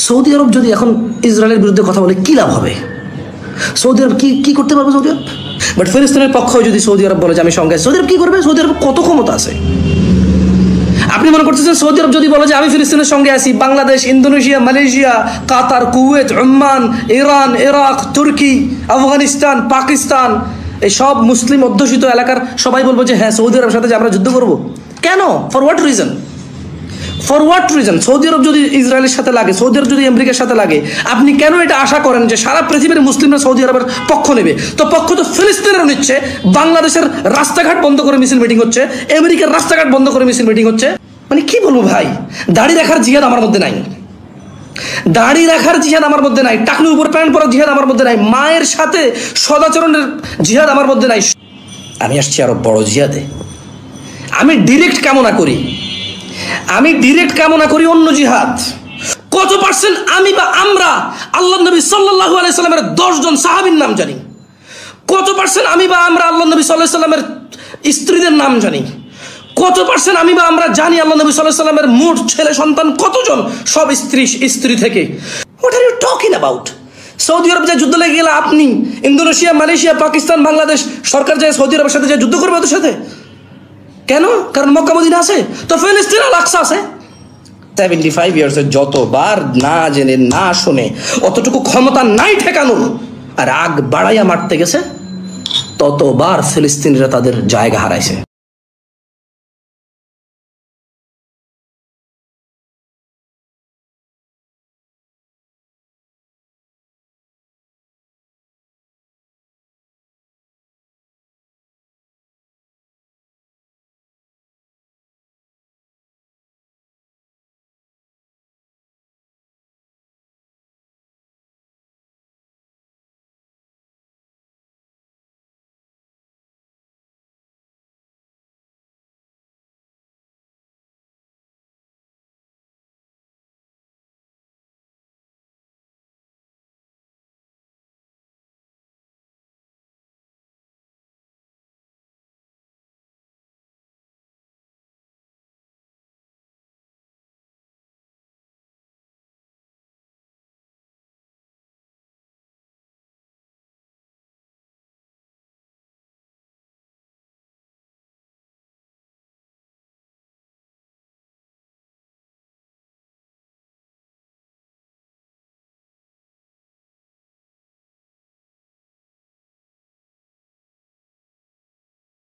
Saudi Arab যদি এখন ইসরায়েলের বিরুদ্ধে কথা বলে কি লাভ হবে? সৌদি আরব কি করতে পারবে সৌদি আরব? বাট ফিলিস্তিনের পক্ষেও যদি সৌদি আরব বলে যে আমি সঙ্গে, সৌদি আরব কি করবে? সৌদি আরব কত ক্ষমতা আছে? আপনি মনে করতেছেন সৌদি আরব যদি বলে যে আমি ফিলিস্তিনের সঙ্গে আছি, বাংলাদেশ, ইন্দোনেশিয়া, মালয়েশিয়া, কাতার, কুয়েত, ওমান, ইরান, ইরাক, তুর্কি, আফগানিস্তান, পাকিস্তান, এই সব মুসলিম অধ্যুষিত এলাকার সবাই বলবো যে হ্যাঁ সৌদি আরবের সাথে যে আমরা যুদ্ধ করব? কেন? For what reason? For what reason? Saudi Arab যদি ইসরায়েলের সাথে লাগে, সৌদি আরব যদি আমেরিকার সাথে লাগে, আপনি কেন এটা আশা করেন যে সারা পৃথিবীর মুসলিমরা সৌদি আরবের পক্ষ নেবে? তো পক্ষ তো ফিলিস্তিনেরও নিচ্ছে। বাংলাদেশের রাস্তাঘাট বন্ধ করে মিছিল মিটিং হচ্ছে, আমেরিকার রাস্তাঘাট বন্ধ করে মিছিল মিটিং হচ্ছে। মানে কি বলবো ভাই, দাড়ি রাখার জিহাদ আমার মধ্যে নাই, দাড়ি রাখার জিহাদ আমার মধ্যে নাই, টাকলু উপর প্যান্ট পরার জিহাদ আমার মধ্যে নাই, মায়ের সাথে সদাচরণের জিহাদ আমার মধ্যে নাই। আমি আসছি আরো বড় জিহাদে। আমি ডিরেক্ট কামনা করি, আমি ডিরেক্ট কামনা করি অন্য জিহাদ। কত পার্সেন্ট আমি বা আমরা আল্লাহ নবী সাল্লাল্লাহু আলাইহি সাল্লামের 10 জন সাহাবীর নাম জানি? কত পার্সেন্ট আমি বা আমরা আল্লাহ নবী সাল্লাল্লাহু আলাইহি সাল্লামের স্ত্রীদের নাম জানি? কত পার্সেন্ট আমি বা আমরা জানি আল্লাহ নবী সাল্লাল্লাহু আলাইহি সাল্লামের মোট ছেলে সন্তান কতজন, সব স্ত্রী থেকে? What are you talking about? Saudi Arab যে যুদ্ধ লেগে গেলে আপনি ইন্দোনেশিয়া, মালয়েশিয়া, পাকিস্তান, বাংলাদেশ সরকার যায় সৌদি আরবের সাথে যে যুদ্ধ করবে ওদের সাথে? কেন? কারণ মক্কা মদিনা আছে, তো ফিলিস্তিন আল আকসা আছে। 75 ইয়ার্সের যতবার না জেনে না শুনে অতটুকু ক্ষমতা নাই ঠেকানোর, আর আগ বাড়াইয়া মারতে গেছে, ততবার ফিলিস্তিনিরা তাদের জায়গা হারাইছে।